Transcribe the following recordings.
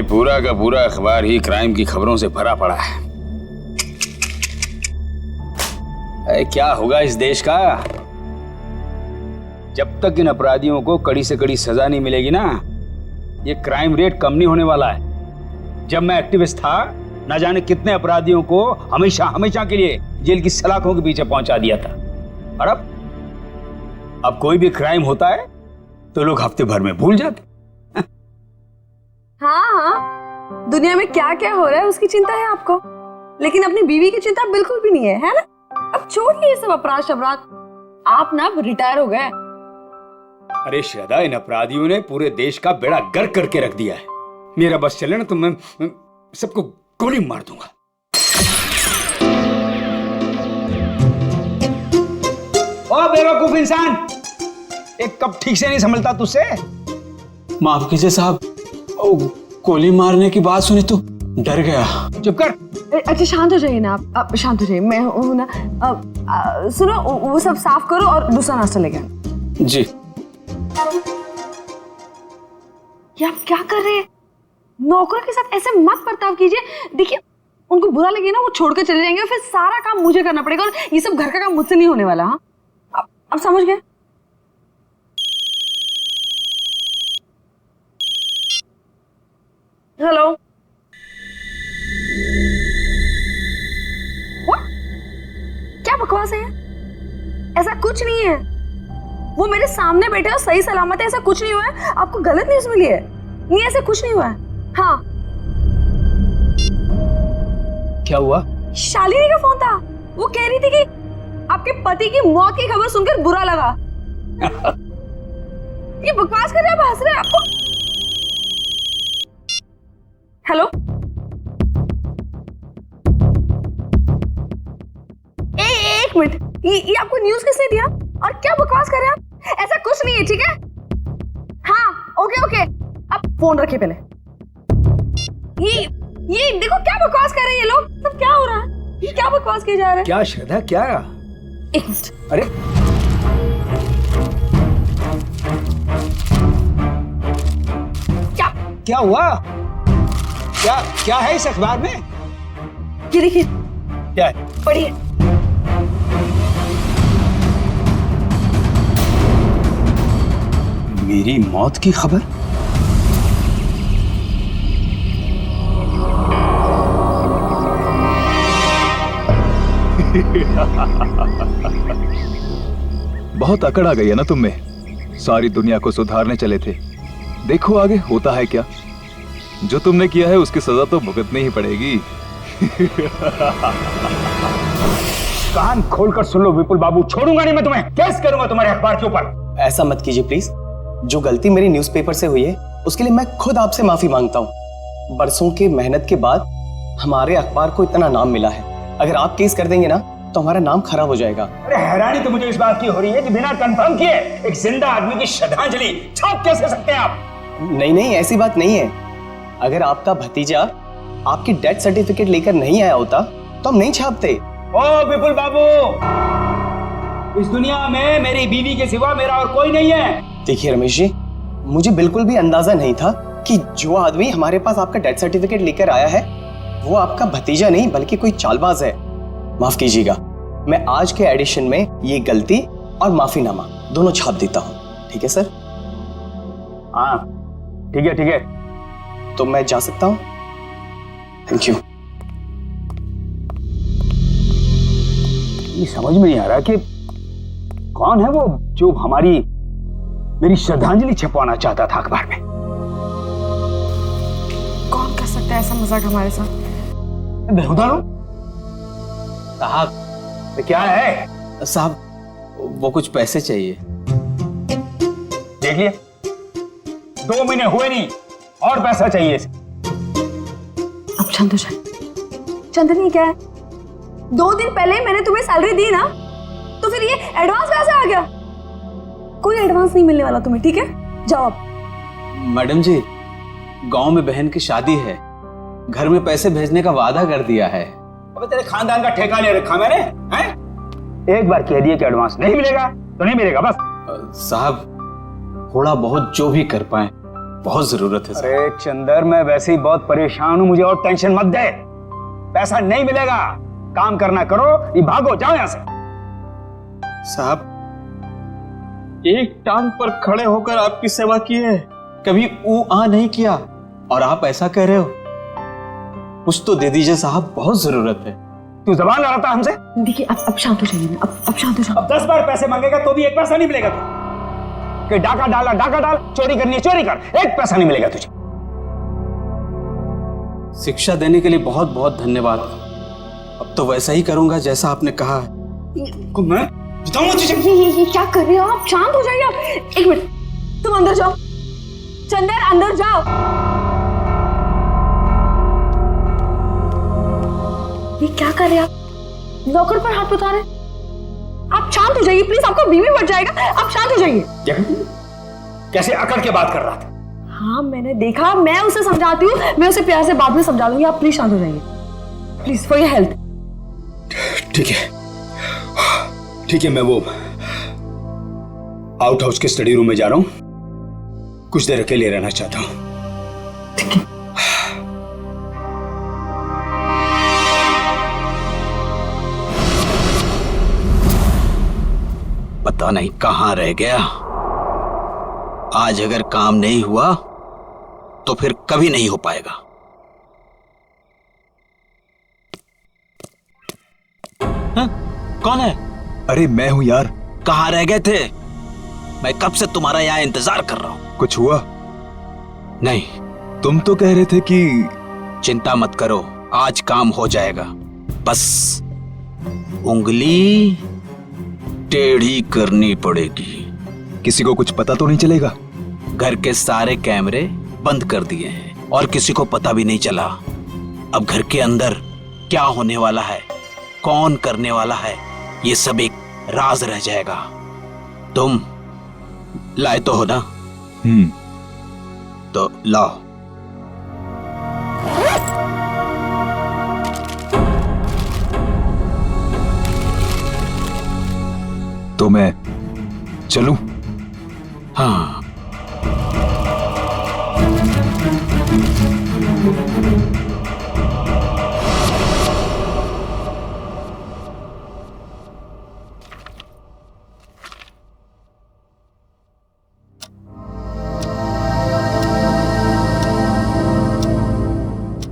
पूरा का पूरा अखबार ही क्राइम की खबरों से भरा पड़ा है। क्या होगा इस देश का जब तक इन अपराधियों को कड़ी से कड़ी सजा नहीं मिलेगी ना, ये क्राइम रेट कम नहीं होने वाला है। जब मैं एक्टिविस्ट था, ना जाने कितने अपराधियों को हमेशा हमेशा के लिए जेल की सलाखों के पीछे पहुंचा दिया था। और अब कोई भी क्राइम होता है तो लोग हफ्ते भर में भूल जाते। हाँ, दुनिया में क्या क्या हो रहा है उसकी चिंता है आपको, लेकिन अपनी बीवी की चिंता बिल्कुल भी नहीं है ना? अब छोड़िए ये सब अपराध शबराध, आप ना रिटायर हो गए। अरे श्रद्धा, इन अपराधियों ने पूरे देश का बेड़ा गर्क करके रख दिया है। मेरा बस चले ना तो मैं सबको गोली मार दूंगा। ओ बेवकूफ इंसान, एक कप ठीक से नहीं संभलता तुझसे? माफ कीजिए साहब, गोली मारने की बात सुनी तो डर गया। चुप कर। अच्छा शांत हो जाइए ना आप शांत हो जाइए। मैं हूं ना। सुनो, वो सब साफ करो और दूसरा नाश्ता लेके आना। जी। ये आप क्या कर रहे हैं? नौकरों के साथ ऐसे मत बर्ताव कीजिए। देखिए, उनको बुरा लगे ना, वो छोड़कर चले जाएंगे, फिर सारा काम मुझे करना पड़ेगा और ये सब घर का काम मुझसे नहीं होने वाला। हाँ, आप समझ गए? हेलो। क्या बकवास है? ऐसा कुछ नहीं है। वो मेरे सामने बैठे और सही सलामत है, ऐसा कुछ नहीं हुआ है। आपको गलत न्यूज़ मिली है। नहीं, ऐसा कुछ नहीं हुआ है। हाँ। क्या हुआ? शालिनी का फोन था। वो कह रही थी कि आपके पति की मौत की खबर सुनकर बुरा लगा। ये बकवास कर रहे हैं, आप हंस रहे हैं। आपको हेलो, एक मिनट, ये आपको न्यूज़ किसने दिया और क्या बकवास कर रहे हैं आप? ऐसा कुछ नहीं है, ठीक है? हाँ, ओके, आप फोन रखिए पहले। ये देखो क्या बकवास कर रहे हैं ये लोग। सब क्या हो रहा है? ये क्या बकवास किए जा रहे हैं? क्या श्रद्धा, क्या? एक मिनट। अरे क्या हुआ? क्या है इस अखबार में? ये देखिए। क्या है? पढ़िए। मेरी मौत की खबर? बहुत अकड़ आ गई है ना तुम में। सारी दुनिया को सुधारने चले थे, देखो आगे होता है क्या। जो तुमने किया है उसकी सजा तो भुगतनी ही पड़ेगी। कान खोलकर सुन लो विपुल बाबू, छोड़ूंगा नहीं मैं तुम्हें। केस करूंगा तुम्हारे अखबार के ऊपर। ऐसा मत कीजिए प्लीज। जो गलती मेरी न्यूज़पेपर से हुई है उसके लिए मैं खुद आपसे माफी मांगता हूँ। बरसों की मेहनत के बाद हमारे अखबार को इतना नाम मिला है। अगर आप केस कर देंगे ना तो हमारा नाम खराब हो जाएगा। अरे हैरानी तो मुझे इस बात की हो रही है कि बिना कंफर्म किए एक जिंदा आदमी की श्रद्धांजलि छाप कैसे सकते हैं आप? नहीं, ऐसी बात नहीं है। अगर आपका भतीजा आपकी डेथ सर्टिफिकेट लेकर नहीं आया होता तो हम नहीं छापते। ओ विपुल बाबू, इस दुनिया में मेरी बीवी के सिवा मेरा और कोई नहीं है। देखिए रमेश जी, मुझे बिल्कुल भी अंदाजा नहीं था कि जो आदमी हमारे पास आपका डेथ सर्टिफिकेट लेकर आया है वो आपका भतीजा नहीं बल्कि कोई चालबाज है। माफ कीजिएगा, मैं आज के एडिशन में ये गलती और माफीनामा दोनों छाप देता हूँ। ठीक है सर? हाँ ठीक है। तो मैं जा सकता हूँ? Thank you. ये समझ में नहीं आ रहा कि कौन है वो जो मेरी श्रद्धांजलि छपवाना चाहता था अखबार में। कौन कर सकता है ऐसा मजाक हमारे साथ? साहब तो क्या है? साहब वो कुछ पैसे चाहिए। देख लिया, 2 महीने हुए नहीं और पैसा चाहिए। अब शांत हो जाए। चंदनी क्या है? 2 दिन पहले मैंने तुम्हें सैलरी दी ना, तो फिर ये एडवांस कहां से आ गया? कोई एडवांस नहीं मिलने वाला तुम्हें, ठीक है? जाओ अब। मैडम जी, गांव में बहन की शादी है, घर में पैसे भेजने का वादा कर दिया है। अबे तेरे खानदान का ठेका ले रखा मैंने, हैं? एक बार कह दिए कि एडवांस नहीं मिलेगा तो नहीं मिलेगा बस। साहब थोड़ा बहुत जो भी कर पाए बहुत जरूरत है साहब। अरे चंदर, मैं वैसे ही बहुत परेशान हूं, मुझे और टेंशन मत दे। पैसा नहीं मिलेगा, काम करना करो, ये भागो, जाओ यहां से। साहब, एक टांग पर खड़े होकर आपकी सेवा की है, कभी ऊ आ नहीं किया, और आप ऐसा कह रहे हो? कुछ तो दे दीजिए साहब, बहुत जरूरत है। तू जबान लड़ाता हमसे? देखिए अब शांत हो जाइए, अब शांत हो जाओ। अब 10 बार पैसे मांगेगा तो भी एक पैसा नहीं मिलेगा तुझे। कि डाका डाला, डाका डाल, चोरी करनी है चोरी कर, एक पैसा नहीं मिलेगा तुझे। शिक्षा देने के लिए बहुत बहुत धन्यवाद। अब तो वैसा ही करूंगा जैसा आपने कहा है। मैं बताऊंगा तुझे। ये क्या कर रहे हो आप? शांत हो जाइए आप। एक मिनट, तुम अंदर जाओ। चंदर अंदर जाओ। ये क्या कर रहे हैं आप? नौकर पर हाथ बता रहे हैं? आप शांत हो जाइए प्लीज, आपका बीवी बढ़ जाएगा। आप शांत हो जाइए। कैसे अकड़ के बात कर रहा था? हाँ मैंने देखा, मैं उसे समझाती हूँ, मैं उसे प्यार से बाद में समझा दूंगी। आप प्लीज शांत हो जाइए, प्लीज फॉर योर हेल्थ। ठीक है, ठीक है, मैं वो आउट हाउस के स्टडी रूम में जा रहा हूं, कुछ देर अकेले रहना चाहता हूं। ठीक है। पता नहीं कहां रह गया। आज अगर काम नहीं हुआ तो फिर कभी नहीं हो पाएगा। हाँ? कौन है? अरे मैं हूं यार। कहां रह गए थे? मैं कब से तुम्हारा यहां इंतजार कर रहा हूं। कुछ हुआ? नहीं, तुम तो कह रहे थे कि चिंता मत करो, आज काम हो जाएगा। बस उंगली टेढ़ी करनी पड़ेगी। किसी को कुछ पता तो नहीं चलेगा? घर के सारे कैमरे बंद कर दिए हैं और किसी को पता भी नहीं चला। अब घर के अंदर क्या होने वाला है, कौन करने वाला है, ये सब एक राज रह जाएगा। तुम लाए तो हो ना? तो लाओ। तो मैं चलूं? हाँ।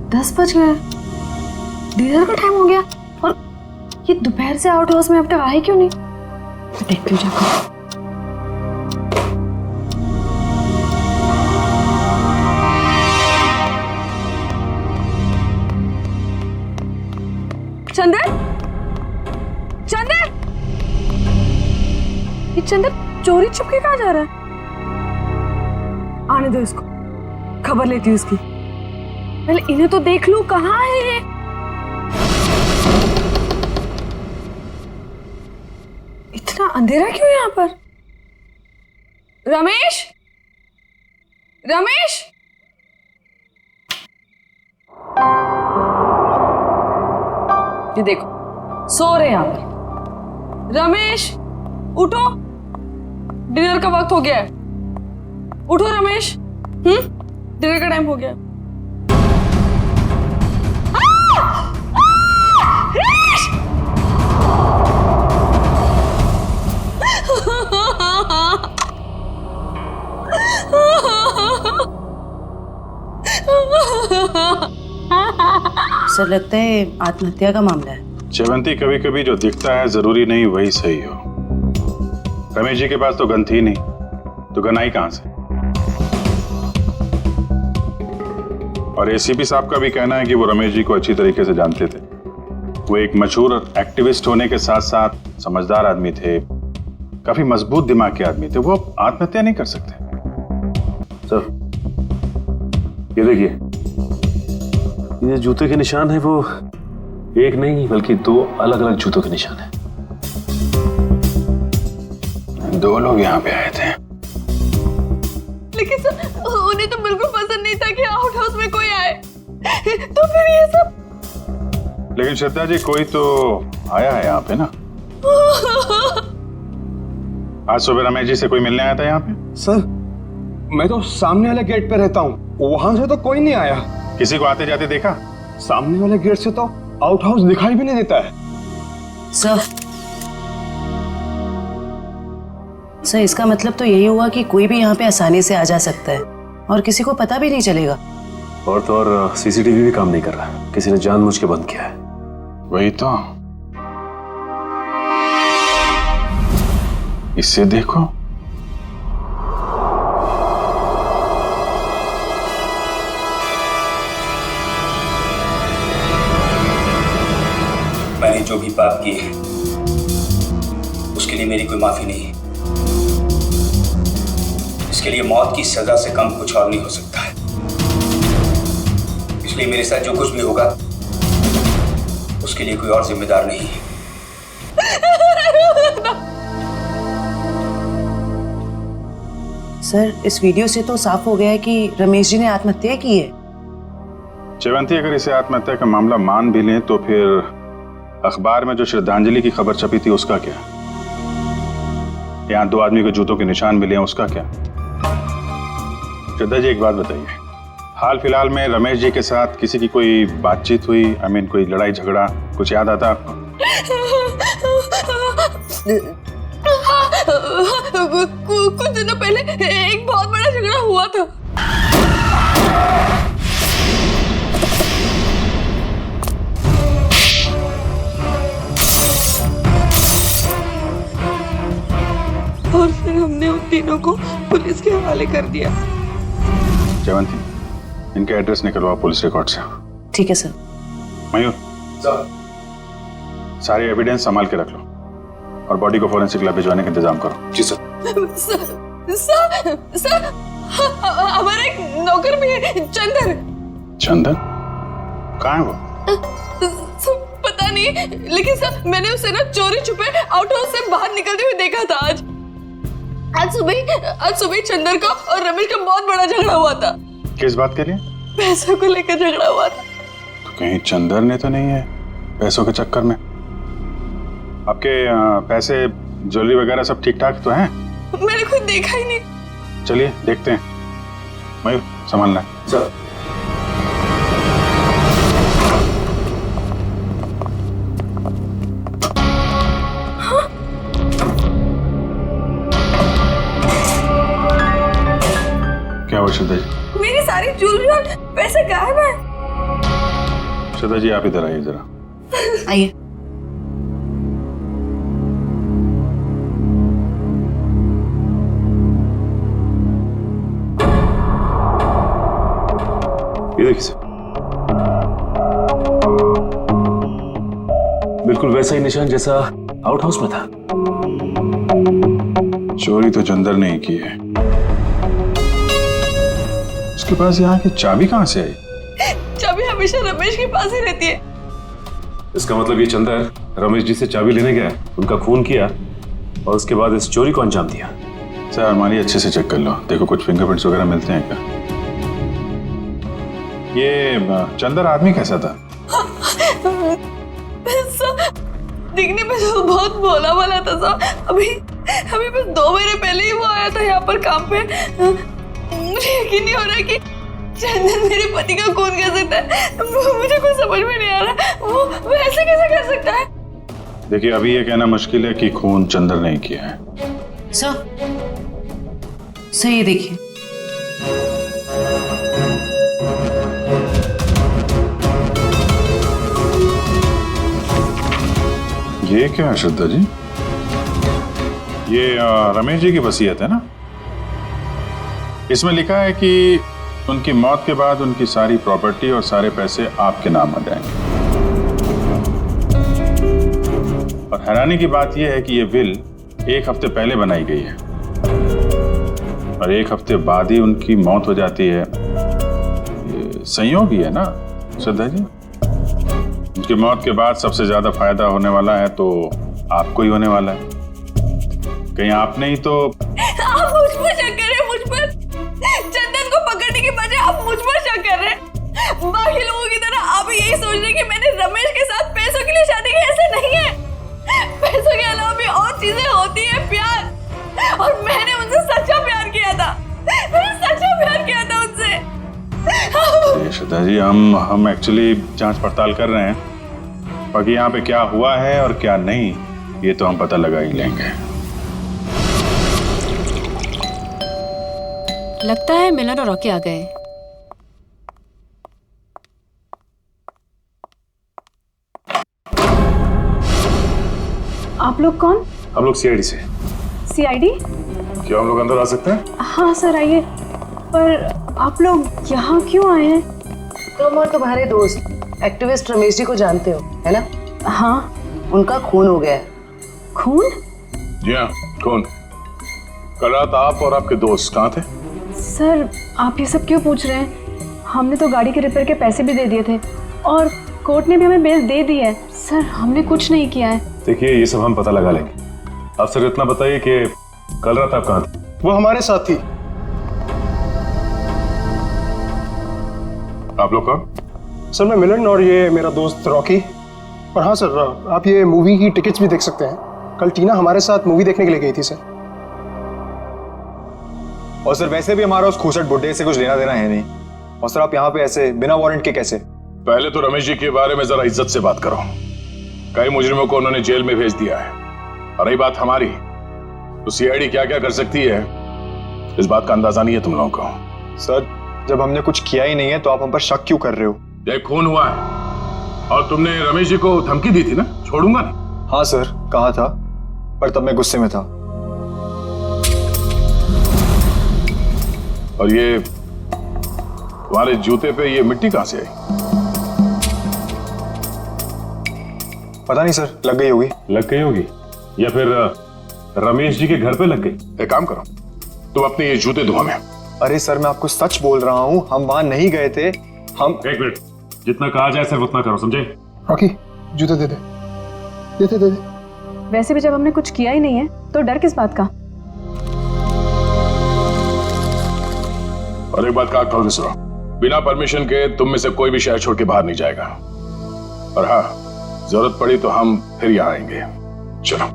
दस बज गए, डिनर का टाइम हो गया, और ये दोपहर से आउट हाउस में अब तक आए क्यों नहीं? देखती हूँ जाकर। चंदर, चंदर, ये चंदर चोरी छुपके कहाँ जा रहा है? आने दो इसको, खबर लेती हूँ उसकी। पहले इन्हें तो देख लूं, कहाँ है ये? इतना अंधेरा क्यों यहाँ पर? रमेश, रमेश, ये देखो सो रहे हैं आप। रमेश उठो, डिनर का वक्त हो गया है। उठो रमेश, डिनर का टाइम हो गया। सर लगता है आत्महत्या का मामला है। चवंती, कभी कभी जो दिखता है जरूरी नहीं वही सही हो। रमेश जी के पास तो गन थी नहीं, तो गन आई कहां से? और एसीपी साहब का भी कहना है कि वो रमेश जी को अच्छी तरीके से जानते थे। वो एक मशहूर एक्टिविस्ट होने के साथ साथ समझदार आदमी थे, काफी मजबूत दिमाग के आदमी थे। वो आत्महत्या नहीं कर सकते। सर, ये देखिए, ये जूते के निशान है, वो एक नहीं बल्कि दो अलग अलग जूतों के निशान है। दो लोग यहाँ पे आए थे। लेकिन सर, उन्हें तो बिल्कुल पसंद नहीं था कि आउट हाउस में कोई आए, तो फिर ये सब। लेकिन श्रद्धा जी, कोई तो आया है यहाँ पे ना? आज सुबह रमेश जी से कोई मिलने आया था यहाँ पे? सर, मैं तो सामने वाले गेट पे रहता हूँ, वहां से तो कोई नहीं आया। किसी को आते जाते देखा? सामने वाले गेट से तो आउट हाउस दिखाई भी नहीं देता है। सर इसका मतलब तो यही हुआ कि कोई भी यहाँ पे आसानी से आ जा सकता है और किसी को पता भी नहीं चलेगा। और तो और सीसीटीवी भी काम नहीं कर रहा, किसी ने जानबूझ के बंद किया है। वही तो, इससे देखो। मैंने जो भी पाप किए हैं उसके लिए मेरी कोई माफी नहीं है। इसके लिए मौत की सजा से कम कुछ और नहीं हो सकता है। इसलिए मेरे साथ जो कुछ भी होगा उसके लिए कोई और जिम्मेदार नहीं है। सर इस वीडियो से तो साफ हो गया है कि रमेश जी ने आत्महत्या की है। जयवंती, अगर इसे आत्महत्या का मामला मान भी लें तो फिर अखबार में जो श्रद्धांजलि की खबर छपी थी उसका क्या? यहाँ 2 आदमी के जूतों के निशान मिले हैं, उसका क्या? श्रद्धा जी, एक बात बताइए, हाल फिलहाल में रमेश जी के साथ किसी की कोई बातचीत हुई? कोई लड़ाई झगड़ा कुछ याद आता आपको? कुछ दिनों पहले एक बहुत बड़ा झगड़ा हुआ था। और फिर हमने उन तीनों को पुलिस के हवाले कर दिया। जयवंती, इनके एड्रेस निकलवाओ पुलिस रिकॉर्ड से। ठीक है सर। मयूर, सारे एविडेंस संभाल के रख लो और बॉडी को फोरेंसिक लैब भिजवाने का इंतजाम करो। जी सर। सर हमारा एक नौकर भी है, चंदन। चंदन? कहाँ है वो? पता नहीं, लेकिन सर मैंने उसे ना चोरी छुपे आउट हाउस से बाहर निकलते हुए देखा था। आज सुबह चंदन का और रमेश का बहुत बड़ा झगड़ा हुआ था। किस बात के लिए? पैसों को लेकर झगड़ा हुआ था। तो कहीं चंदन ने तो नहीं है पैसों के चक्कर में? आपके पैसे ज्वेलरी वगैरह सब ठीक ठाक तो हैं? मैंने खुद देखा ही नहीं। चलिए देखते हैं। मयूर, संभालना सर। क्या हुआ श्रद्धा जी? मेरी सारी ज्वेलरी और पैसे गायब है। श्रद्धा जी, आप इधर आइए जरा। आइए। ये देखिए सर, बिल्कुल वैसा ही निशान जैसा आउट हाउस में था। चोरी तो चंदर ने ही की है। उसके पास यहाँ की चाबी कहाँ से आई? चाबी हमेशा रमेश के पास ही रहती है। इसका मतलब ये चंदर रमेश जी से चाबी लेने गया, उनका खून किया और उसके बाद इस चोरी को अंजाम दिया। सर, अलमारी अच्छे से चेक कर लो, देखो कुछ फिंगरप्रिंट्स वगैरह मिलते हैं क्या? ये चंदर आदमी कैसा था? दिखने में तो बहुत भोला वाला था सर। अभी बस 2 महीने पहले ही वो आया था यहाँ पर काम पे। मुझे यकीन नहीं हो रहा कि चंदन मेरे पति का खून कर सकता है। मुझे कुछ समझ में नहीं आ रहा, वो ऐसे कैसे कर सकता है? देखिए, अभी ये कहना मुश्किल है कि खून चंदर ने किया है। सर ये देखिए। ये क्या है श्रद्धा जी? ये रमेश जी की वसीयत है ना? इसमें लिखा है कि उनकी मौत के बाद उनकी सारी प्रॉपर्टी और सारे पैसे आपके नाम आ जाएंगे। और हैरानी की बात यह है कि ये विल 1 हफ्ते पहले बनाई गई है और 1 हफ्ते बाद ही उनकी मौत हो जाती है। ये संयोग ही है ना श्रद्धा जी? उनकी मौत के बाद सबसे ज्यादा फायदा होने वाला है तो आपको ही होने वाला है। कहीं आपने ही तो। आप मुझ पर शक कर रहे हैं, मुझ पर। चंदन को पकड़ने के बजाय आप मुझ पर शक कर रहे हैं। बाकी लोगों की तरह आप यही सोच रहे हैं कि मैंने रमेश के साथ पैसों के लिए शादी की। ऐसा नहीं है। पैसों के अलावा भी और चीजें होती है, प्यार। और मैंने उनसे सच्चा प्यार किया था। मैंने जी हम एक्चुअली जांच पड़ताल कर रहे हैं। बाकी यहाँ पे क्या हुआ है और क्या नहीं, ये तो हम पता लगा ही लेंगे। लगता है मिलन और रॉकी आ गए। आप लोग कौन? हम लोग सीआईडी से। सीआईडी? क्या हम लोग अंदर आ सकते हैं? हाँ सर आइए। पर आप लोग यहाँ क्यों आए हैं? तुम और तुम्हारे दोस्त एक्टिविस्ट रमेश जी को जानते हो, है ना? हाँ। उनका खून हो गया है। खून? जी हाँ, खून। कल रात आप और आपके दोस्त कहाँ थे? सर आप ये सब क्यों पूछ रहे हैं? हमने तो गाड़ी के रिपेयर के पैसे भी दे दिए थे और कोर्ट ने भी हमें बेल दे दी है। सर हमने कुछ नहीं किया है। देखिए ये सब हम पता लगा लेंगे। आप सिर्फ इतना बताइए कि कल रात आप कहाँ थे? वो हमारे साथ थी। आप लोग कौन? सर मैं मिलन और ये मेरा दोस्त रॉकी। और हाँ सर, आप ये मूवी की टिकट्स भी देख सकते हैं। कल टीना हमारे साथ मूवी देखने के लिए गई थी सर। और सर वैसे भी हमारा उस खूसट बुड्ढे से कुछ लेना देना है नहीं। और सर आप यहाँ पे ऐसे बिना वारंट के कैसे? पहले तो रमेश जी के बारे में जरा इज्जत से बात करो। कई मुजरिमों को उन्होंने जेल में भेज दिया है। और रही बात हमारी, तो सीआईडी क्या क्या कर सकती है इस बात का अंदाजा नहीं है तुम लोगों को। सर जब हमने कुछ किया ही नहीं है तो आप हम पर शक क्यों कर रहे हो? ये खून हुआ है और तुमने रमेश जी को धमकी दी थी ना, छोड़ूंगा नहीं। हाँ सर कहा था, पर तब मैं गुस्से में था। और ये तुम्हारे जूते पे ये मिट्टी कहां से आई? पता नहीं सर, लग गई होगी। लग गई होगी या फिर रमेश जी के घर पे लग गई। एक काम करो, तुम अपने ये जूते धो में। अरे सर मैं आपको सच बोल रहा हूँ, हम वहां नहीं गए थे। हम एक मिनट, जितना कहा जाए सिर्फ उतना करो, समझे? रॉकी जूते दे दे। दे दे। वैसे भी जब हमने कुछ किया ही नहीं है तो डर किस बात का? और एक बात का खोल के सुनो, बिना परमिशन के तुम में से कोई भी शहर छोड़ के बाहर नहीं जाएगा। और हाँ, जरूरत पड़ी तो हम फिर यहाँ आएंगे। चलो।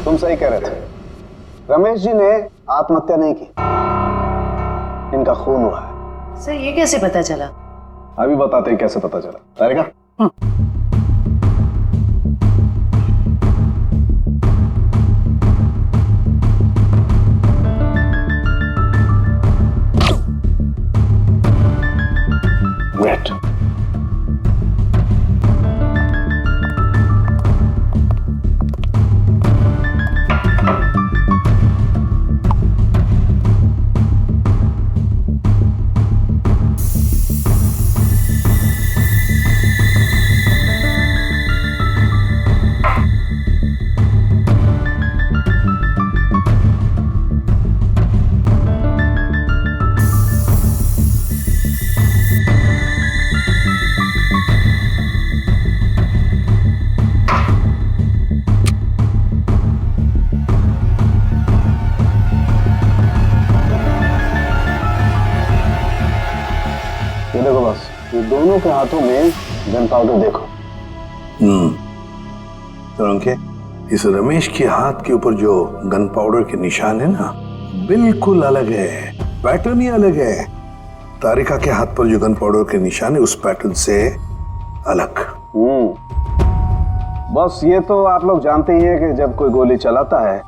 तुम सही कह रहे थे, रमेश जी ने आत्महत्या नहीं की, इनका खून हुआ है। सर ये कैसे पता चला? अभी बताते हैं कैसे पता चला। तारिका वेट। ये देखो बस, ये दोनों के हाथों में गन पाउडर देखो। तो अंके, इस रमेश के हाथ के ऊपर जो गन पाउडर के निशान है ना, बिल्कुल अलग है, पैटर्न ही अलग है। तारिका के हाथ पर जो गन पाउडर के निशान है उस पैटर्न से अलग। बस ये तो आप लोग जानते ही हैं कि जब कोई गोली चलाता है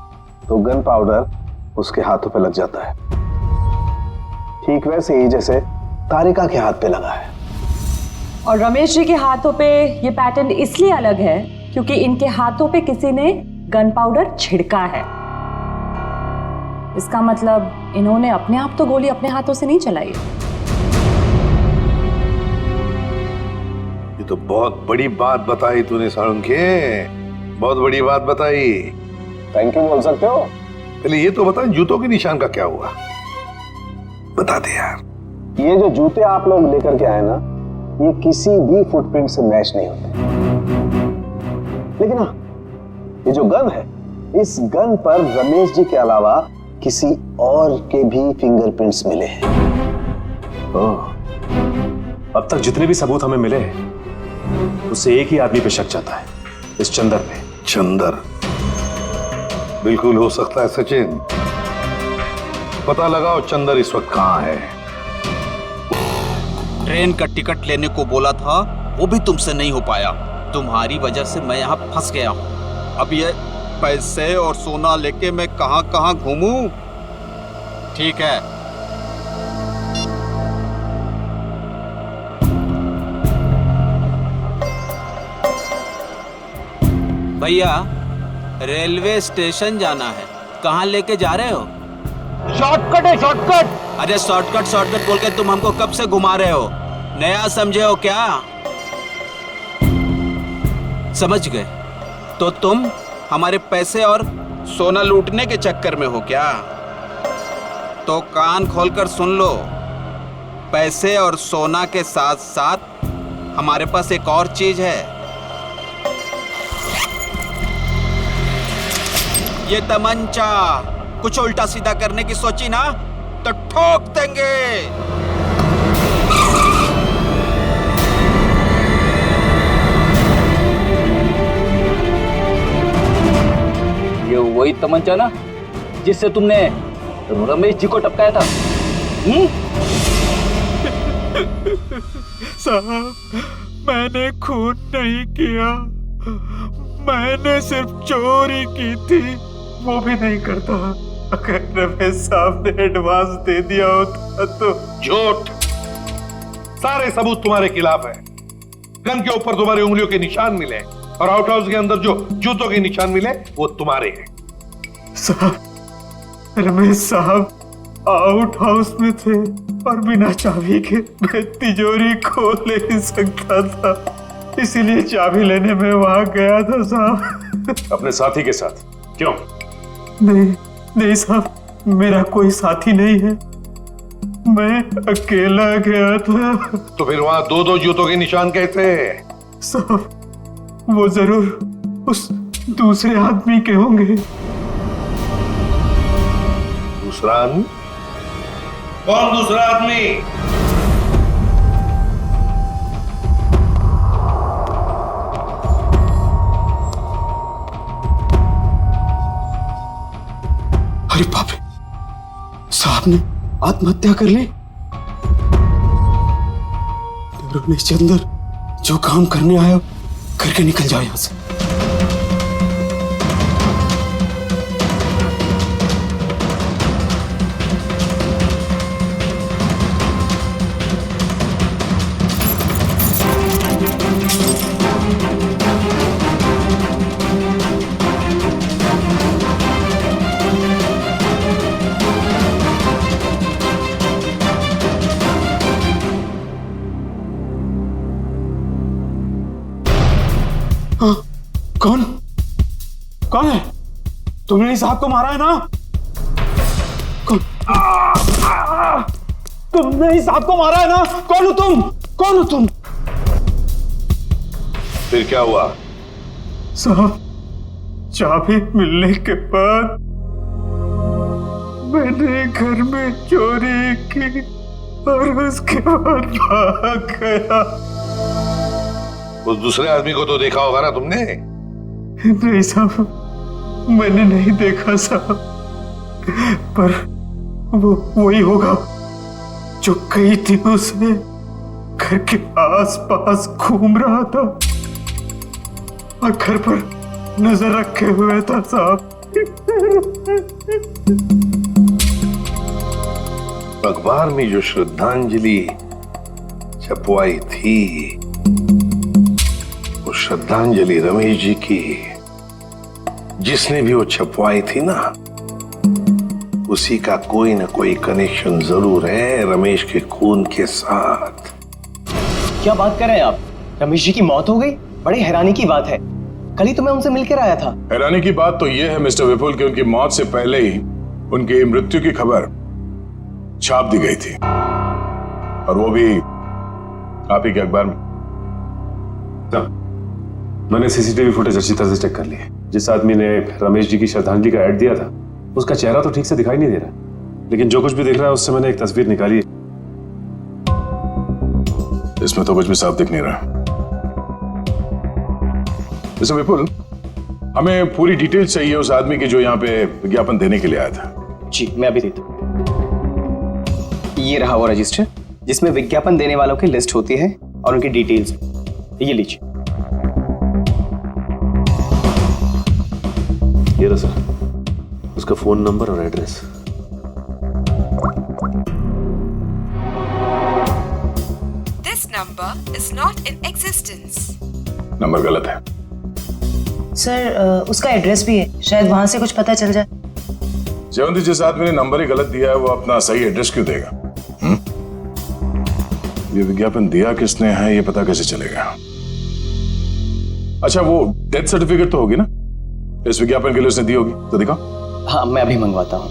तो गन पाउडर उसके हाथों पे लग जाता है। ठीक वैसे ही जैसे तारिका के हाथ पे लगा है। और रमेश जी के हाथों पे ये पैटर्न इसलिए अलग है क्योंकि इनके हाथों पे किसी ने गन पाउडर छिड़का है। इसका मतलब इन्होंने अपने आप तो गोली अपने हाथों से नहीं चलाई। ये तो बहुत बड़ी बात बताई तूने साळुंखे, बहुत बड़ी बात बताई। थैंक यू बोल सकते हो। पहले ये तो बता, जूतों के निशान का क्या हुआ? बता दे यार। ये जो जूते आप लोग लेकर के आए ना, ये किसी भी फुटप्रिंट से मैच नहीं होते। लेकिन हाँ, ये जो गन है, इस गन पर रमेश जी के अलावा किसी और के भी फिंगरप्रिंट्स मिले हैं। अब तक जितने भी सबूत हमें मिले उससे एक ही आदमी पे शक जाता है, इस चंदर पे। चंदर बिल्कुल हो सकता है सचिन। पता लगाओ चंदर इस वक्त कहां है। ट्रेन का टिकट लेने को बोला था, वो भी तुमसे नहीं हो पाया। तुम्हारी वजह से मैं यहाँ फंस गया हूँ। अब ये पैसे और सोना लेके मैं कहाँ कहाँ घूमूं? ठीक है, भैया रेलवे स्टेशन जाना है। कहाँ लेके जा रहे हो? शॉर्टकट है, शॉर्टकट। अरे शॉर्टकट शॉर्टकट बोल के तुम हमको कब से घुमा रहे हो? नया समझे हो क्या? समझ गए? तो तुम हमारे पैसे और सोना लूटने के चक्कर में हो क्या? तो कान खोलकर सुन लो, पैसे और सोना के साथ साथ हमारे पास एक और चीज है। ये तमंचा। कुछ उल्टा सीधा करने की सोची ना तो ठोक देंगे। ये वही तमंचा ना जिससे तुमने रमेश जी को टपकाया था? साहब, मैंने खून नहीं किया, मैंने सिर्फ चोरी की थी, वो भी नहीं करता। अगर रमेश साहब ने एडवांस दे दिया होता तो। झूठ। सारे सबूत तुम्हारे खिलाफ है। गन के ऊपर तुम्हारी उंगलियों के निशान मिले और आउट हाउस के अंदर जो जूतों के निशान मिले वो तुम्हारे हैं। साहब, रमेश साहब आउट हाउस में थे और बिना चाबी के मैं तिजोरी खोल नहीं सकता था, इसीलिए चाबी लेने में वहां गया था साहब। अपने साथी के साथ? क्यों? नहीं साहब, मेरा कोई साथी नहीं है, मैं अकेला गया था। तो फिर वहां दो दो जूतों के निशान कैसे? साहब, वो जरूर उस दूसरे आदमी के होंगे। दूसरा आदमी? कौन दूसरा आदमी? अरे बाप रे, साहब ने आत्महत्या कर ली। रमेश चंदर, जो काम करने आया करके निकल जाओ यहां से। कौन है? तुमने इस साहब को मारा है ना? तुमने इस साहब को मारा है ना? कौन हो तुम? कौन हो तुम? फिर क्या हुआ? साहब, चाबी मिलने के बाद मैंने घर में चोरी की और उसके बाद भाग गया। उस दूसरे आदमी को तो देखा होगा ना तुमने? नहीं साहब, मैंने नहीं देखा साहब, पर वो वही होगा जो कई दिनों से घर के आसपास घूम रहा था और घर पर नजर रखे हुए था साहब। अखबार में जो श्रद्धांजलि छपवाई थी, वो श्रद्धांजलि रमेश जी की, जिसने भी वो छपवाई थी ना, उसी का कोई ना कोई कनेक्शन जरूर है रमेश के खून के साथ। क्या बात कर रहे हैं आप? रमेश जी की मौत हो गई? बड़ी हैरानी की बात है, कल ही तो मैं उनसे मिलकर आया था। हैरानी की बात तो यह है मिस्टर विपुल कि उनकी मौत से पहले ही उनकी मृत्यु की खबर छाप दी गई थी, और वो भी आप ही के अखबार में। मैंने सीसीटीवी फुटेज अच्छी तरह से चेक कर ली है। जिस आदमी ने रमेश जी की श्रद्धांजलि का ऐड दिया था, उसका चेहरा तो ठीक से दिखाई नहीं दे रहा, लेकिन जो कुछ भी दिख रहा है उससे मैंने एक तस्वीर निकाली है। इसमें तो कुछ भी साफ दिख नहीं रहा। मिस्टर विपुल, हमें पूरी डिटेल चाहिए उस आदमी की जो यहाँ पे विज्ञापन देने के लिए आया था। जी, मैं अभी देता हूं। ये रहा वो रजिस्टर, जिसमें विज्ञापन देने वालों की लिस्ट होती है और उनकी डिटेल्स। ये लीजिए। ये रहा सर, उसका फोन नंबर और address. This number is not in existence. Number गलत है सर उसका एड्रेस भी है, शायद वहां से कुछ पता चल जाए। जयवंती, जिस आदमी ने नंबर ही गलत दिया है वो अपना सही एड्रेस क्यों देगा? ये विज्ञापन दिया किसने है ये पता कैसे चलेगा? अच्छा, वो डेथ सर्टिफिकेट तो होगी ना इस विज्ञापन के लिए उसने दी होगी, तो दिखाओ। हाँ, मैं अभी मंगवाता हूँ।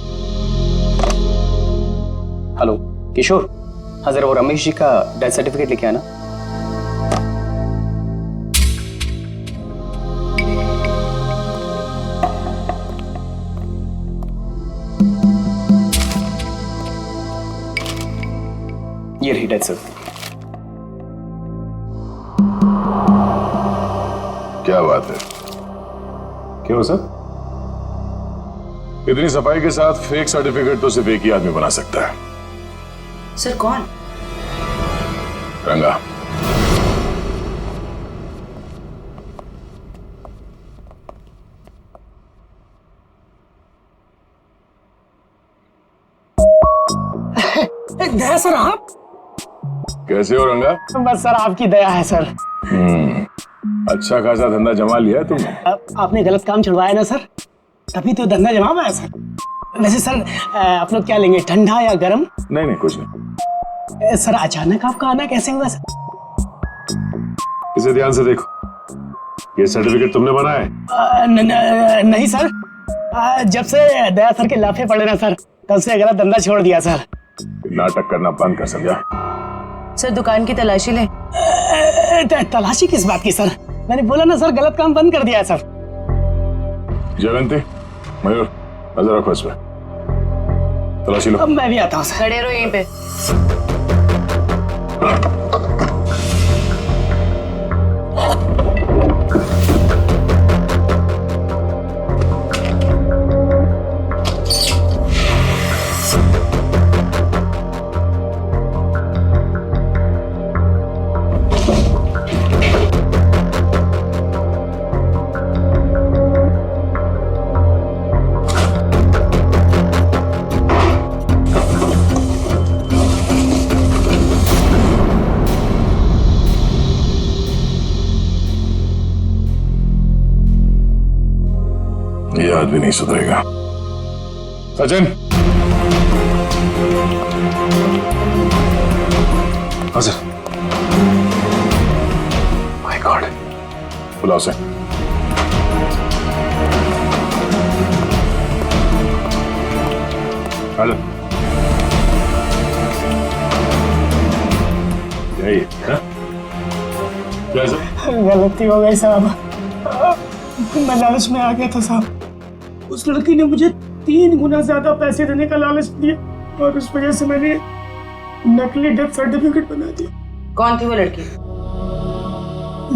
हेलो किशोर, हाँ जरा वो रमेश जी का डेथ सर्टिफिकेट लेके आना। ये रही डेथ सर्टिफिकेट। क्या बात है, क्यों सर? इतनी सफाई के साथ फेक सर्टिफिकेट तो सिर्फ एक ही आदमी बना सकता है। सर कौन? रंगा। दया सर, आप कैसे हो रंगा? बस सर आपकी दया है सर। अच्छा खासा धंधा जमा लिया है तुमने। आपने गलत काम छुड़वाया ना सर, तभी तो धंधा जमा पाया सर। वैसे सर आप लोग क्या लेंगे, ठंडा या गर्म? नहीं नहीं, कुछ नहीं। सर अचानक आपका आना कैसे हुआ सर? इसे ध्यान से देखो, ये सर्टिफिकेट तुमने बनाया है? नहीं सर, जब से दया सर के लाफे पड़े ना सर, तब से गलत धंधा छोड़ दिया सर। नाटक करना बंद कर, समझा? सर दुकान की तलाशी ले। तलाशी किस बात की सर? मैंने बोला ना सर, गलत काम बंद कर दिया है सर। जयवंती, मयूर, नजर रखो इस पे, तलाशी लो। अब मैं भी आता हूँ सर। खड़े रहो यहीं पे। ये आदमी नहीं सुधरेगा। सचिन, हाजिर। माय गॉड, बुलाओ से। हाजिर। यही है? गलती हो गई साहब, मैं लालच में आ गया था साहब। उस लड़की ने मुझे 3 गुना ज्यादा पैसे देने का लालच दिया और उस वजह से मैंने नकली डेथ सर्टिफिकेट बना दिया। कौन थी वो लड़की?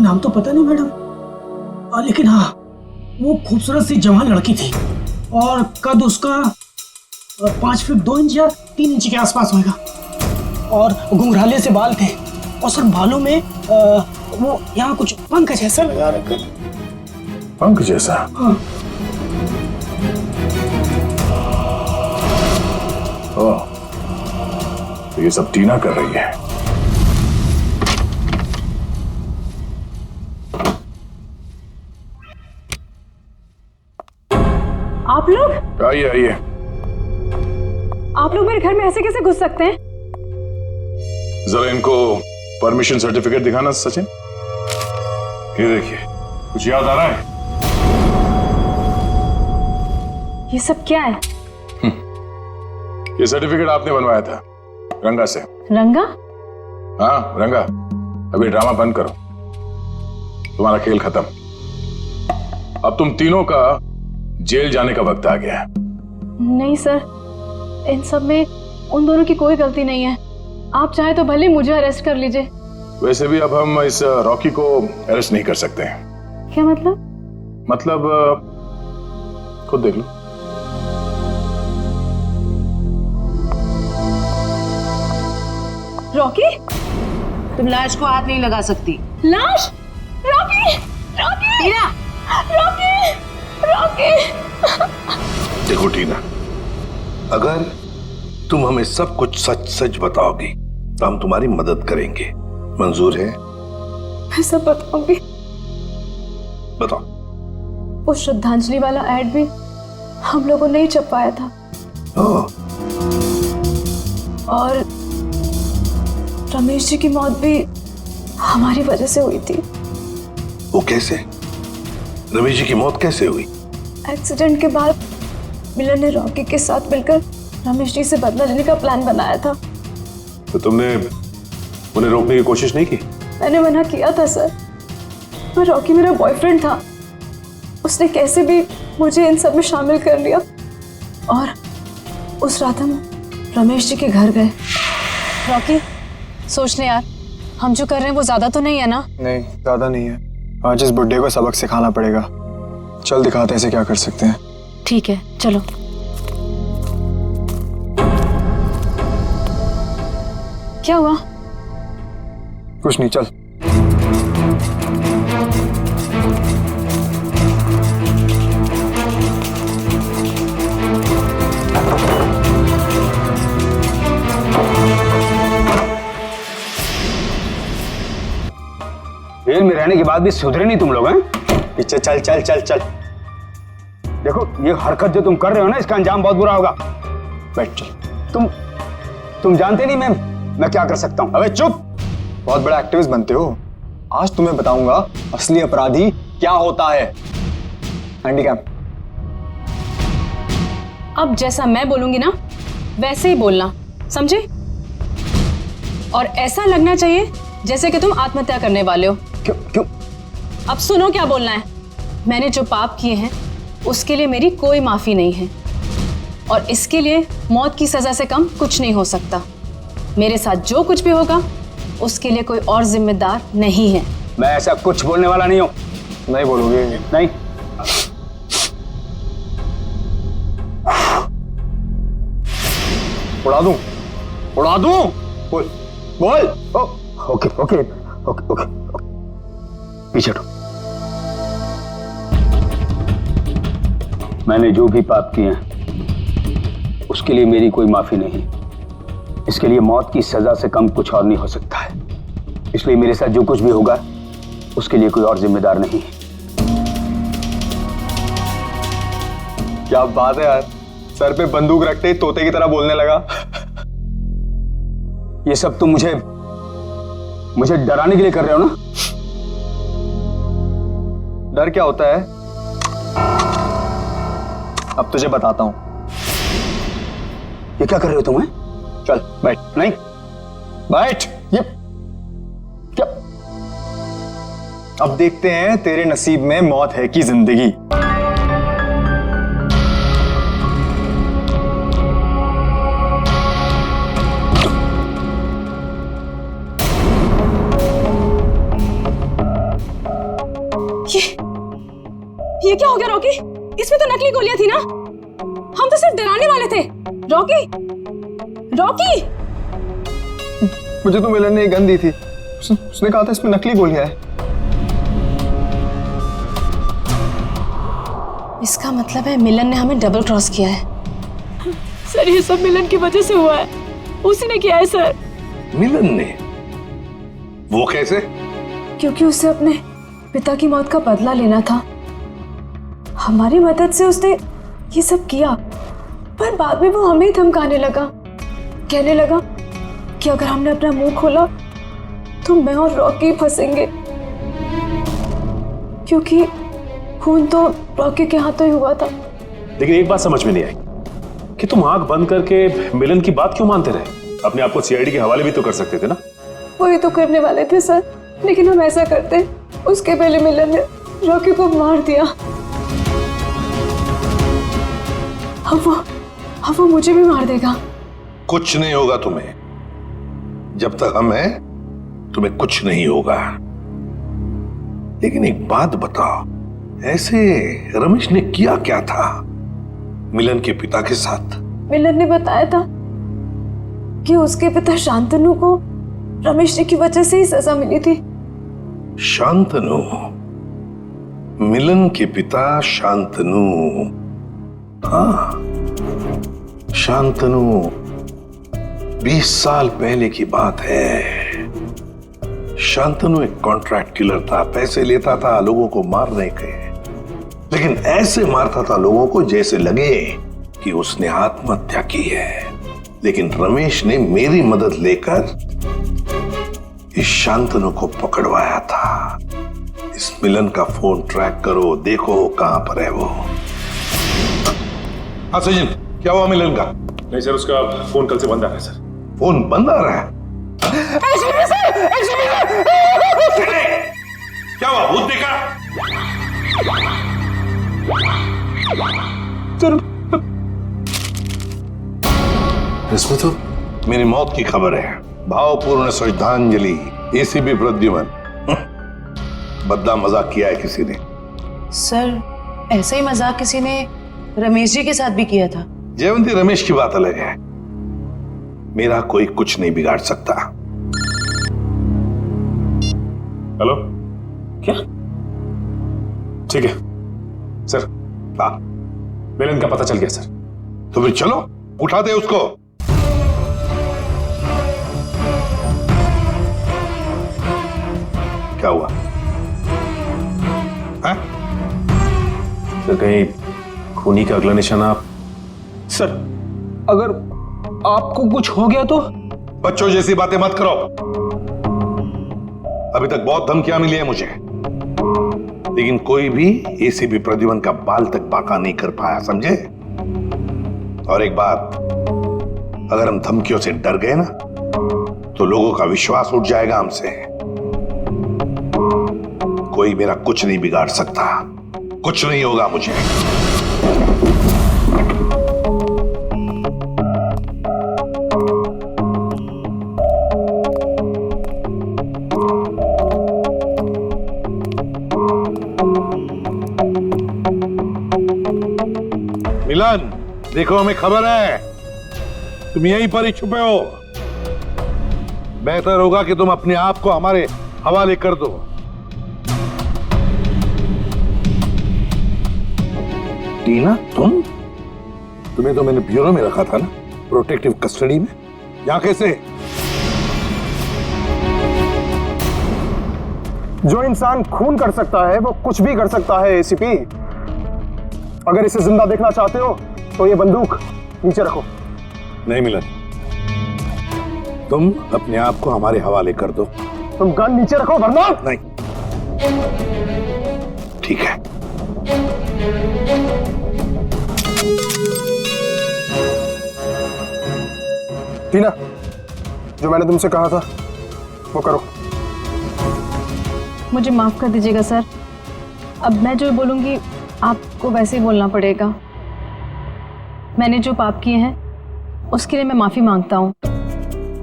नाम तो पता नहीं मैडम, लेकिन हाँ वो खूबसूरत सी जवान लड़की थी और कद उसका 5 फीट 2 इंच या 3 इंच के आसपास होगा और घुंघराले से बाल थे और सर बालों में वो यहाँ कुछ पंख जैसा लगा रखा था। पंख जैसा? हाँ। तो ये सब टीना कर रही है। आप लोग? आइए आइए। आप लोग मेरे घर में ऐसे कैसे घुस सकते हैं? जरा इनको परमिशन सर्टिफिकेट दिखाना सचिन। ये देखिए, कुछ याद आ रहा है? ये सब क्या है? ये सर्टिफिकेट आपने बनवाया था रंगा से। रंगा? हाँ रंगा, अभी ड्रामा बंद करो, तुम्हारा खेल खत्म। अब तुम तीनों का जेल जाने का वक्त आ गया है। नहीं सर, इन सब में उन दोनों की कोई गलती नहीं है। आप चाहे तो भले मुझे अरेस्ट कर लीजिए। वैसे भी अब हम इस रॉकी को अरेस्ट नहीं कर सकते हैं। क्या मतलब? मतलब खुद देख लो। रॉकी, तुम लाश को हाथ नहीं लगा सकती। लाश? रॉकी, रॉकी, टीना, रॉकी, रॉकी। देखो टीना, अगर तुम हमें सब कुछ सच सच बताओगी तो हम तुम्हारी मदद करेंगे। मंजूर है? मैं सब बताऊंगी। बताओ। वो श्रद्धांजलि वाला एड भी हम लोगों ने ही छपवाया था। और रमेश जी की मौत भी हमारी वजह से हुई थी। वो कैसे? रमेश जी की मौत कैसे हुई? एक्सीडेंट के बाद मिलन ने रॉकी के साथ मिलकर रमेश जी से बदला लेने का प्लान बनाया था। तो तुमने उन्हें रोकने की कोशिश नहीं की? मैंने मना किया था सर, पर रॉकी मेरा बॉयफ्रेंड था। उसने कैसे भी मुझे इन सब में शामिल कर लिया और उस रात हम रमेश जी के घर गए। रॉकी, सोच ले यार, हम जो कर रहे हैं वो ज्यादा तो नहीं है ना? नहीं, ज्यादा नहीं है। आज इस बुड्ढे को सबक सिखाना पड़ेगा। चल दिखाते हैं इसे क्या कर सकते हैं। ठीक है, चलो। क्या हुआ? कुछ नहीं, चल। जेल में रहने के बाद भी सुधरे नहीं तुम लोग हैं? पीछे चल चल चल चल। देखो, ये हरकत जो तुम कर रहे हो ना, इसका अंजाम बहुत बुरा होगा। बैठ चल। तुम जानते नहीं मैं क्या कर सकता हूं। अबे चुप! बहुत बड़ा एक्टिविस्ट बनते हो। आज तुम्हें बताऊंगा असली अपराधी क्या होता है। हैंडीकैप। अब जैसा मैं बोलूंगी ना वैसे ही बोलना, समझे? और ऐसा लगना चाहिए जैसे कि तुम आत्महत्या करने वाले हो। क्यों? अब सुनो क्या बोलना है। मैंने जो पाप किए हैं उसके लिए मेरी कोई माफी नहीं है, और इसके लिए मौत की सजा से कम कुछ नहीं हो सकता। मेरे साथ जो कुछ भी होगा उसके लिए कोई और जिम्मेदार नहीं है। मैं ऐसा कुछ बोलने वाला नहीं हूं। नहीं बोलोगे? नहीं। उड़ा दूं? उड़ा दूं? बोल बोल। ओके ओके ओके ओके, पीछे हटो। मैंने जो भी पाप किए हैं उसके लिए मेरी कोई माफी नहीं। इसके लिए मौत की सजा से कम कुछ और नहीं हो सकता है। इसलिए मेरे साथ जो कुछ भी होगा उसके लिए कोई और जिम्मेदार नहीं है। क्या बात है यार, सर पे बंदूक रखते ही तोते की तरह बोलने लगा। ये सब तुम मुझे डराने के लिए कर रहे हो ना? डर क्या होता है अब तुझे बताता हूं। ये क्या कर रहे हो तुम? चल बैठ। नहीं, बैठ। ये क्या? अब देखते हैं तेरे नसीब में मौत है कि जिंदगी। ये क्या हो गया रॉकी? इसमें तो नकली गोलियां थी ना? हम तो सिर्फ डराने वाले थे। Rocky, Rocky! मुझे तो मिलन ने एक गन दी थी। उसने कहा था इसमें नकली गोलियां हैं। इसका मतलब है मिलन ने हमें डबल क्रॉस किया है। सर, ये सब मिलन की वजह से हुआ है। उसी ने किया है सर। मिलन ने? वो कैसे? क्योंकि उसे अपने पिता की मौत का बदला लेना था। हमारी मदद से उसने ये सब किया, पर बाद में वो हमें ही धमकाने लगा। कहने लगा कि अगर हमने अपना मुंह खोला तो मैं और रॉकी फंसेंगे, क्योंकि खून तो रॉकी के हाथों ही हुआ था। लेकिन एक बात समझ में नहीं आई कि तुम आंख बंद करके मिलन की बात क्यों मानते रहे? अपने आप को सीआईडी के हवाले भी तो कर सकते थे ना? वही तो करने वाले थे सर, लेकिन हम ऐसा करते उसके पहले मिलन ने रॉकी को मार दिया। अब वो मुझे भी मार देगा। कुछ नहीं होगा तुम्हें। जब तक हम हैं तुम्हें कुछ नहीं होगा। लेकिन एक बात बताओ, ऐसे रमेश ने किया क्या था मिलन के पिता के साथ? मिलन ने बताया था कि उसके पिता शांतनु को रमेश जी की वजह से ही सजा मिली थी। शांतनु, मिलन के पिता शांतनु। हाँ, शांतनु 20 साल पहले की बात है। शांतनु एक कॉन्ट्रैक्ट किलर था, पैसे लेता था लोगों को मारने के, लेकिन ऐसे मारता था लोगों को जैसे लगे कि उसने आत्महत्या की है। लेकिन रमेश ने मेरी मदद लेकर इस शांतनु को पकड़वाया था। इस मिलन का फोन ट्रैक करो, देखो कहां पर है वो। हाँ सचिन, क्या हुआ मिलन का? नहीं सर, उसका फोन कल से बंद आ रहा है सर। फोन बंद आ रहा है? क्या हुआ, भूत देखा? इसमें तो मेरी मौत की खबर है। भावपूर्ण श्रद्धांजलि, एसीपी प्रद्युमन। बद्दा मजाक किया है किसी ने। सर, ऐसा ही मजाक किसी ने रमेश जी के साथ भी किया था। जयवंती, रमेश की बात अलग है। मेरा कोई कुछ नहीं बिगाड़ सकता। हेलो, क्या? ठीक है सर। हाँ, मिलन का पता चल गया सर। तो फिर चलो, उठा दे उसको। क्या हुआ? हाँ? सर, कहीं खूनी का अगला निशाना? सर, अगर आपको कुछ हो गया तो? बच्चों जैसी बातें मत करो। अभी तक बहुत धमकियां मिली है मुझे, लेकिन कोई भी एसीपी प्रद्युमन का बाल तक बांका नहीं कर पाया, समझे? और एक बात, अगर हम धमकियों से डर गए ना, तो लोगों का विश्वास उठ जाएगा हमसे। कोई मेरा कुछ नहीं बिगाड़ सकता, कुछ नहीं होगा मुझे। मिलन, देखो हमें खबर है तुम यहीं पर ही छुपे हो। बेहतर होगा कि तुम अपने आप को हमारे हवाले कर दो। टीना, तुम्हें तो मैंने ब्यूरो में रखा था ना, प्रोटेक्टिव कस्टडी में। यहां कैसे? जो इंसान खून कर सकता है वो कुछ भी कर सकता है एसीपी। अगर इसे जिंदा देखना चाहते हो तो ये बंदूक नीचे रखो। नहीं मिलन, तुम अपने आप को हमारे हवाले कर दो। तुम गन नीचे रखो वरना। नहीं, ठीक है। टीना, जो मैंने तुमसे कहा था वो करो। मुझे माफ कर दीजिएगा सर, अब मैं जो बोलूंगी आपको वैसे ही बोलना पड़ेगा। मैंने जो पाप किए हैं उसके लिए मैं माफी मांगता हूँ।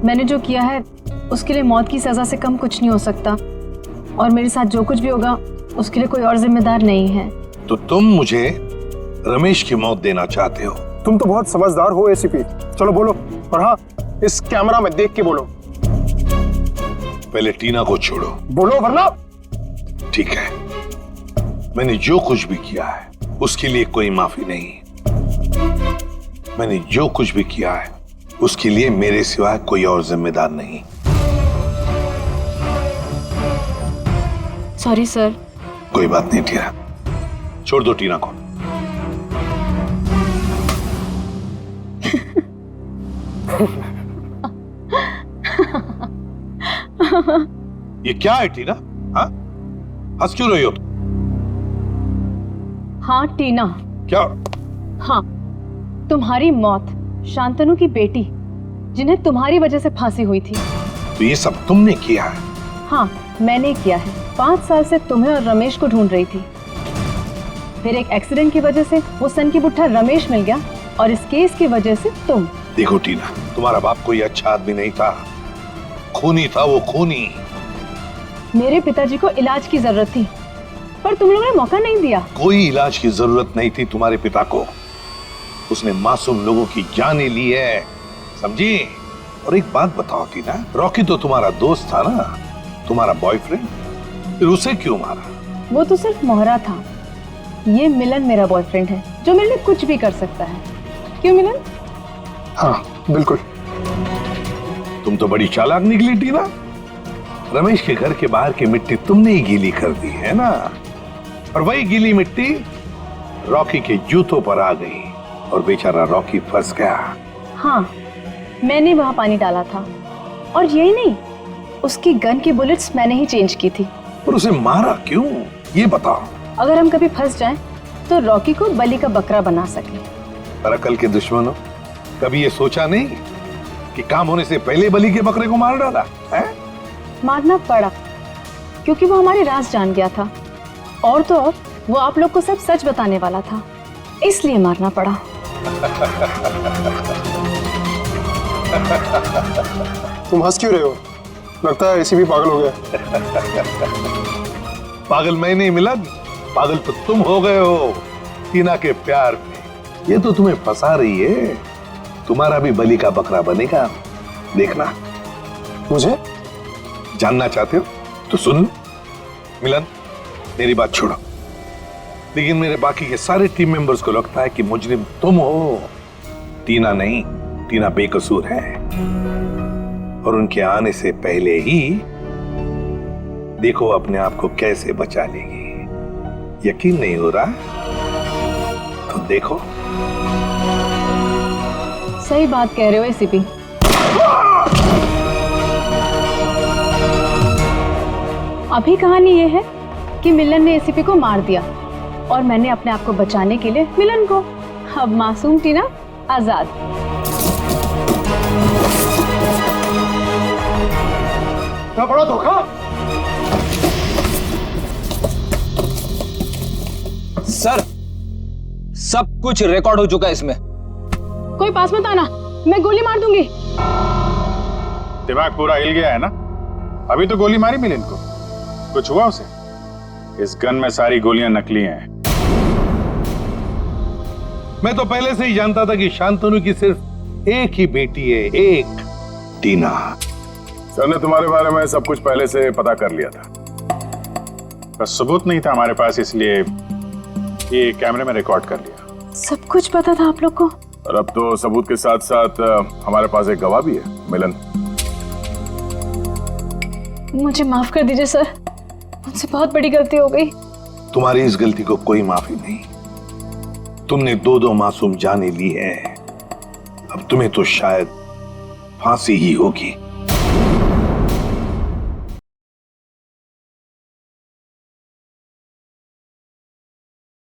मैंने जो किया है उसके लिए मौत की सजा से कम कुछ नहीं हो सकता, और मेरे साथ जो कुछ भी होगा उसके लिए कोई और जिम्मेदार नहीं है। तो तुम मुझे रमेश की मौत देना चाहते हो? तुम तो बहुत समझदार हो एसीपी। चलो बोलो, और हाँ, इस कैमरा में देख के बोलो। पहले टीना को छोड़ो। बोलो वरना। ठीक है, मैंने जो कुछ भी किया है उसके लिए कोई माफी नहीं। मैंने जो कुछ भी किया है उसके लिए मेरे सिवाय कोई और जिम्मेदार नहीं। Sorry sir. कोई बात नहीं टीना, छोड़ दो टीना को। ये क्या है टीना? हाँ, हंस क्यों रही हो? हाँ टीना। क्या? हाँ, तुम्हारी मौत शांतनु की बेटी जिन्हें तुम्हारी वजह से फांसी हुई थी। तो ये सब तुमने किया है? हाँ, मैंने किया है। 5 साल से तुम्हें और रमेश को ढूंढ रही थी। फिर एक एक्सीडेंट की वजह से वो सन की बुट्ठा रमेश मिल गया, और इस केस की वजह से तुम। देखो टीना, तुम्हारा बाप कोई अच्छा आदमी नहीं था, खूनी था वो, खूनी। मेरे पिताजी को इलाज की जरूरत थी, पर तुम लोगों ने मौका नहीं दिया। कोई इलाज की जरूरत नहीं थी तुम्हारे पिता को। उसने मासूम लोगों की जानें ली है, समझी? और एक बात बताओ टीना, रॉकी तो तुम्हारा दोस्त था ना, तुम्हारा बॉयफ्रेंड, फिर उसे क्यों मारा? वो तो सिर्फ मोहरा था। ये मिलन मेरा बॉयफ्रेंड है जो मेरे लिए कुछ भी कर सकता है। क्यों मिलन? हाँ बिल्कुल। तुम तो बड़ी चालाक निकली टीना। रमेश के घर के बाहर की मिट्टी तुमने ही गीली कर दी है ना, और वही गीली मिट्टी रॉकी के जूतों पर आ गई और बेचारा रॉकी फंस गया। हाँ, मैंने वहां पानी डाला था, और यही नहीं, उसकी गन की बुलेट्स मैंने ही चेंज की थी। और उसे मारा क्यों, ये बताओ। अगर हम कभी फंस जाएं, तो रॉकी को बलि का बकरा बना सके। पर अकल के दुश्मनों, कभी ये सोचा नहीं कि काम होने से पहले बलि के बकरे को मार डाला है? मारना पड़ा क्योंकि वो हमारे राज जान गया था, और तो और वो आप लोग को सब सच बताने वाला था, इसलिए मारना पड़ा। तुम हंस क्यों रहे हो? लगता है एसीपी पागल हो गया। पागल मैं नहीं मिलन, पागल तो तुम हो गए हो टीना के प्यार में। ये तो तुम्हें फंसा रही है। तुम्हारा भी बलि का बकरा बनेगा, देखना। मुझे जानना चाहते हो तो सुन लो। मिलन, मेरी बात छोड़ो, लेकिन मेरे बाकी के सारे टीम मेंबर्स को लगता है कि मुजरिम तुम हो, टीना नहीं। टीना बेकसूर है, और उनके आने से पहले ही देखो अपने आप को कैसे बचा लेगी। यकीन नहीं हो रहा तो देखो। सही बात कह रहे हो एसीपी। अभी कहानी ये है कि मिलन ने एसीपी को मार दिया, और मैंने अपने आप को बचाने के लिए मिलन को। अब मासूम टीना आजाद। क्या बड़ा धोखा। सर, सब कुछ रिकॉर्ड हो चुका है इसमें। कोई पास मत आना, मैं गोली मार दूंगी। दिमाग पूरा हिल गया है ना? अभी तो गोली मारी मिलन को, कुछ हुआ उसे? इस गन में सारी गोलियां नकली हैं। मैं तो पहले से ही जानता था कि शांतनु की सिर्फ एक ही बेटी है, एक, टीना। सर ने तुम्हारे बारे में सब कुछ पहले से पता कर लिया था, बस सबूत नहीं था हमारे पास, इसलिए ये कैमरे में रिकॉर्ड कर लिया। सब कुछ पता था आप लोग को? और अब तो सबूत के साथ साथ हमारे पास एक गवाह भी है, मिलन। मुझे माफ कर दीजिए सर, मुझसे बहुत बड़ी गलती हो गई। तुम्हारी इस गलती को कोई माफी नहीं। तुमने दो मासूम जाने ली है, अब तुम्हें तो शायद फांसी ही होगी।